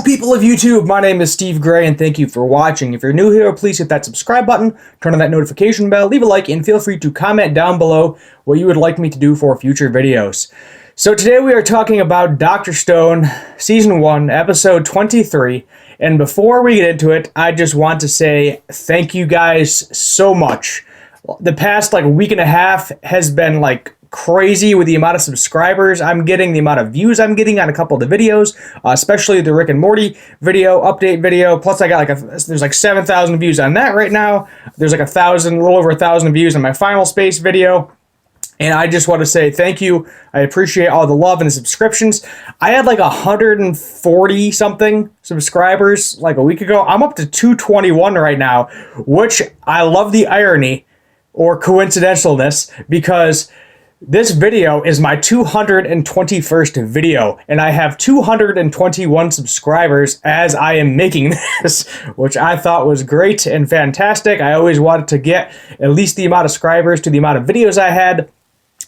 Hello people of YouTube, my name is Steve Gray and thank you for watching. If you're new here, please hit that subscribe button, turn on that notification bell, leave a like, and feel free to comment down below what you would like me to do for future videos. So today we are talking about Dr. Stone, Season 1, Episode 23, and before we get into it, I just want to say thank you guys so much. The past week and a half has been crazy with the amount of subscribers I'm getting, the amount of views I'm getting on a couple of the videos, especially the Rick and Morty video, update video. Plus I got there's 7,000 views on that right now. There's a little over 1,000 views on my Final Space video. And I just want to say thank you. I appreciate all the love and the subscriptions. I had 140 something subscribers a week ago. I'm up to 221 right now, which I love the irony or coincidentalness because this video is my 221st video, and I have 221 subscribers as I am making this, which I thought was great and fantastic. I always wanted to get at least the amount of subscribers to the amount of videos I had,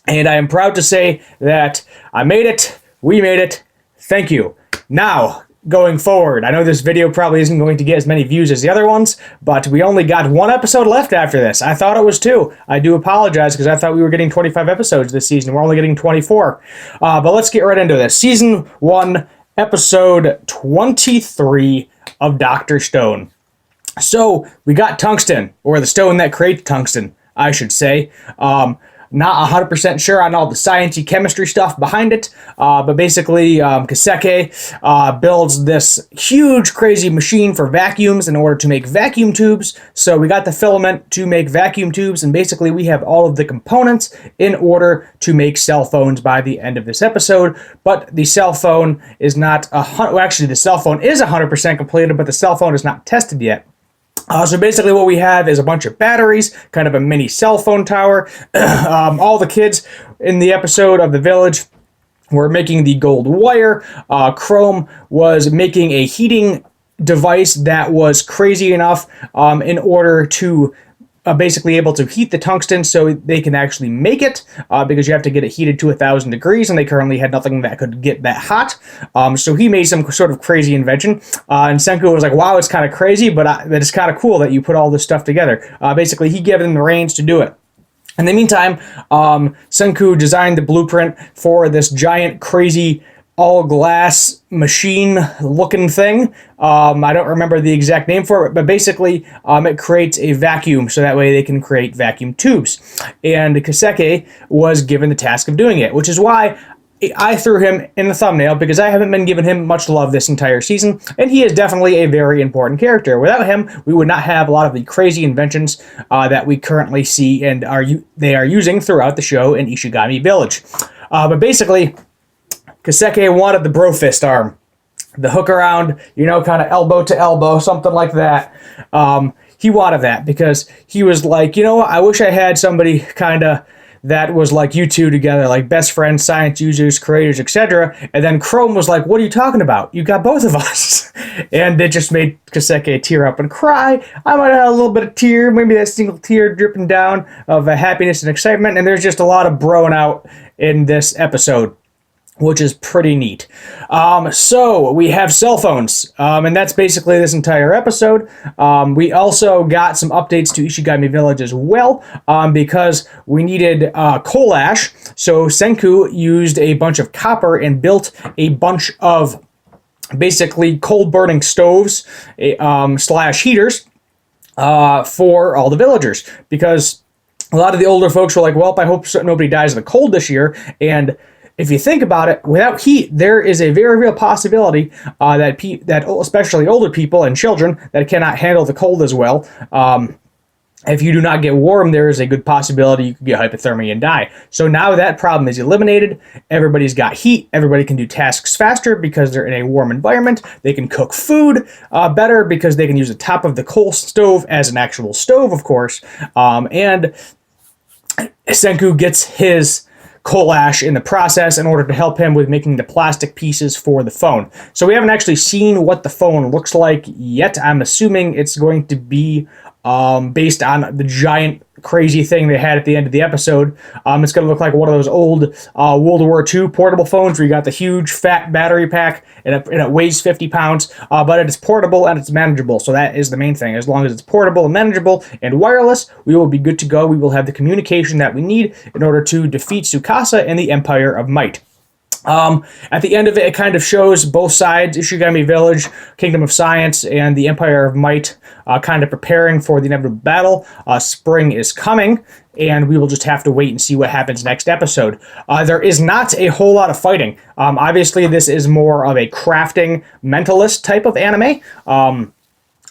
and I am proud to say that I made it, we made it, thank you. Now, going forward, I know this video probably isn't going to get as many views as the other ones, but we only got one episode left after this. I thought it was 2. I do apologize because I thought we were getting 25 episodes this season. We're only getting 24. But let's get right into this. Season 1, Episode 23 of Dr. Stone. So, we got tungsten, or the stone that creates tungsten, I should say. Not 100% sure on all the sciencey chemistry stuff behind it, but basically Kaseki builds this huge crazy machine for vacuums in order to make vacuum tubes. So we got the filament to make vacuum tubes, and basically we have all of the components in order to make cell phones by the end of this episode. But the cell phone is not actually the cell phone is 100% completed, but the cell phone is not tested yet. So basically what we have is a bunch of batteries, kind of a mini cell phone tower. All the kids in the episode of the village were making the gold wire. Chrome was making a heating device that was crazy enough in order to basically able to heat the tungsten so they can actually make it because you have to get it heated to 1,000 degrees, and they currently had nothing that could get that hot. So he made some sort of crazy invention, and Senku was like, wow, it's kind of crazy, but that is kind of cool that you put all this stuff together. Basically, he gave them the reins to do it. In the meantime, Senku designed the blueprint for this giant, crazy, all-glass machine-looking thing. I don't remember the exact name for it, but basically it creates a vacuum, so that way they can create vacuum tubes. And Kaseki was given the task of doing it, which is why I threw him in the thumbnail, because I haven't been giving him much love this entire season, and he is definitely a very important character. Without him, we would not have a lot of the crazy inventions that we currently see and they are using throughout the show in Ishigami Village. But basically, Kaseki wanted the bro fist arm. The hook around, kind of elbow to elbow, something like that. He wanted that because he was like, I wish I had somebody kind of that was like you two together, like best friends, science users, creators, etc. And then Chrome was like, what are you talking about? You got both of us. And it just made Kaseki tear up and cry. I might have had a little bit of tear, maybe that single tear dripping down of happiness and excitement. And there's just a lot of broing out in this episode, which is pretty neat. So we have cell phones, and that's basically this entire episode. We also got some updates to Ishigami Village as well, because we needed coal ash. So Senku used a bunch of copper and built a bunch of basically coal-burning stoves slash heaters for all the villagers, because a lot of the older folks were like, well, I hope nobody dies of the cold this year. And if you think about it, without heat, there is a very real possibility that especially older people and children that cannot handle the cold as well, if you do not get warm, there is a good possibility you could get hypothermia and die. So now that problem is eliminated. Everybody's got heat. Everybody can do tasks faster because they're in a warm environment. They can cook food better because they can use the top of the coal stove as an actual stove, of course. And Senku gets his coal ash in the process in order to help him with making the plastic pieces for the phone. So we haven't actually seen what the phone looks like yet. I'm assuming it's going to be based on the giant crazy thing they had at the end of the episode. It's going to look like one of those old World War II portable phones where you got the huge fat battery pack and it weighs 50 pounds, but it is portable and it's manageable. So that is the main thing. As long as it's portable and manageable and wireless, we will be good to go. We will have the communication that we need in order to defeat Tsukasa and the Empire of Might. At the end of it, it kind of shows both sides, Ishigami Village, Kingdom of Science, and the Empire of Might kind of preparing for the inevitable battle. Spring is coming, and we will just have to wait and see what happens next episode. There is not a whole lot of fighting. Obviously, this is more of a crafting mentalist type of anime.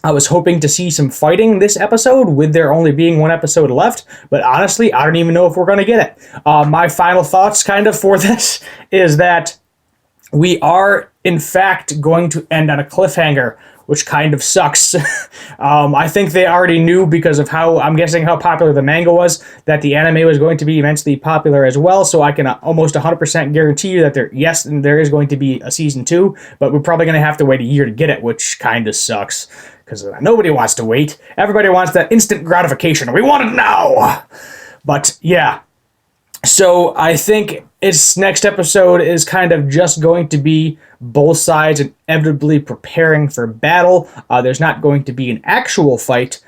I was hoping to see some fighting this episode, with there only being one episode left, but honestly, I don't even know if we're going to get it. My final thoughts kind of for this is that we are, in fact, going to end on a cliffhanger, which kind of sucks. I think they already knew, because of I'm guessing how popular the manga was, that the anime was going to be immensely popular as well, so I can almost 100% guarantee you that there is going to be a season 2, but we're probably going to have to wait a year to get it, which kind of sucks. Because nobody wants to wait. Everybody wants that instant gratification. We want it now! But, yeah. So, I think its next episode is kind of just going to be both sides inevitably preparing for battle. There's not going to be an actual fight,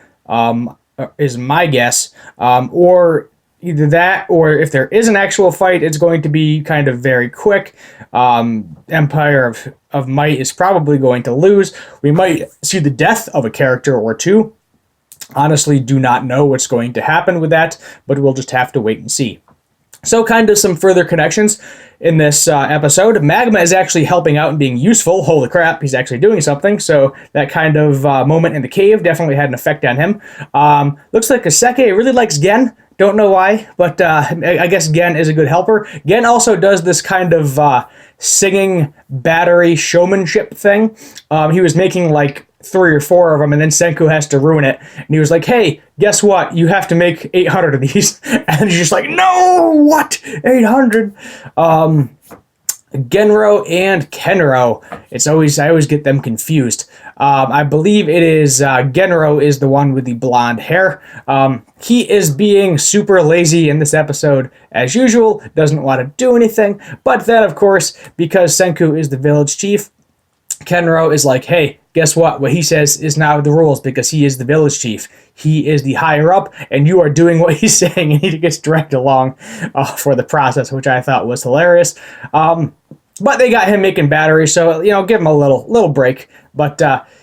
is my guess. Or either that, or if there is an actual fight, it's going to be kind of very quick. Empire of Might is probably going to lose. We might see the death of a character or two. Honestly, do not know what's going to happen with that, but we'll just have to wait and see. So kind of some further connections in this episode. Magma is actually helping out and being useful. Holy crap, he's actually doing something. So that kind of moment in the cave definitely had an effect on him. Looks like Kaseki really likes Gen. Don't know why, but I guess Gen is a good helper. Gen also does this kind of singing battery showmanship thing. He was making like 3 or 4 of them, and then Senku has to ruin it. And he was like, hey, guess what? You have to make 800 of these. And he's just like, no, what? 800? Genro and Kenro. I always get them confused. I believe it is Genro is the one with the blonde hair. He is being super lazy in this episode as usual, doesn't want to do anything. But then, of course, because Senku is the village chief, Kenro is like, hey, guess what? What he says is now the rules, because he is the village chief. He is the higher up, and you are doing what he's saying, and he gets dragged along for the process, which I thought was hilarious. But they got him making batteries, so, give him a little break. But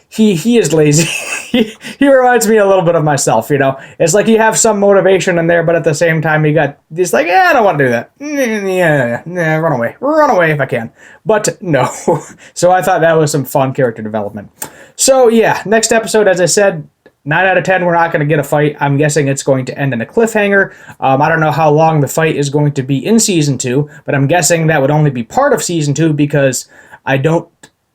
he is lazy. he reminds me a little bit of myself, It's like you have some motivation in there, but at the same time, he's like, I don't want to do that. Yeah, run away if I can. But no. So I thought that was some fun character development. So yeah, next episode, as I said, 9 out of 10, we're not going to get a fight. I'm guessing it's going to end in a cliffhanger. I don't know how long the fight is going to be in Season 2, but I'm guessing that would only be part of Season 2, because I don't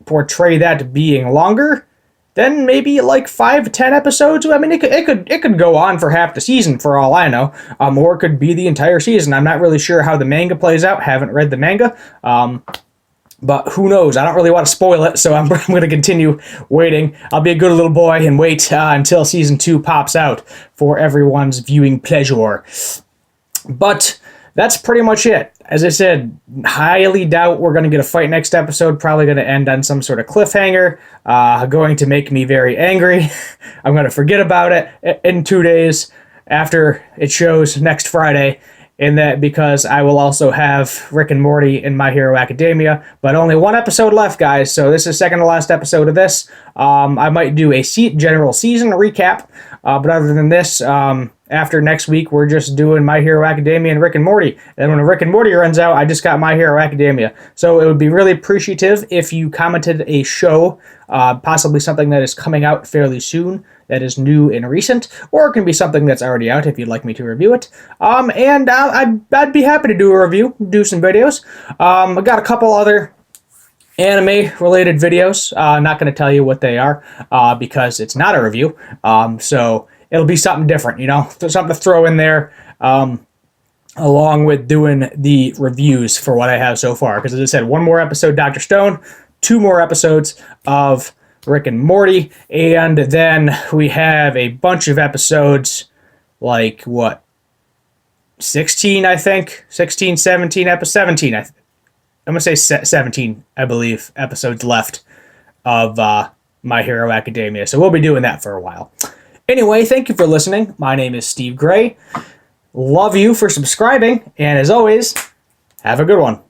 portray that being longer than maybe like 5 to 10 episodes. I mean, it could go on for half the season for all I know, or it could be the entire season. I'm not really sure how the manga plays out. Haven't read the manga. But who knows? I don't really want to spoil it, so I'm going to continue waiting. I'll be a good little boy and wait until Season 2 pops out for everyone's viewing pleasure. But that's pretty much it. As I said, highly doubt we're going to get a fight next episode. Probably going to end on some sort of cliffhanger. Going to make me very angry. I'm going to forget about it in 2 days after it shows next Friday. In that, because I will also have Rick and Morty in My Hero Academia, but only 1 episode left, guys, so this is second to last episode of this. I might do a general season recap, but other than this, after next week, we're just doing My Hero Academia and Rick and Morty. And when Rick and Morty runs out, I just got My Hero Academia. So it would be really appreciative if you commented a show, possibly something that is coming out fairly soon, that is new and recent, or it can be something that's already out if you'd like me to review it. And I'd be happy to do a review, do some videos. I got a couple other anime-related videos. I'm not going to tell you what they are, because it's not a review. So it'll be something different, something to throw in there, along with doing the reviews for what I have so far. Because as I said, 1 more episode, Dr. Stone, 2 more episodes of Rick and Morty, and then we have a bunch of episodes like, what, 16, I think? 16, 17, 17. I'm going to say 17, I believe, episodes left of My Hero Academia. So we'll be doing that for a while. Anyway, thank you for listening. My name is Steve Gray. Love you for subscribing. And as always, have a good one.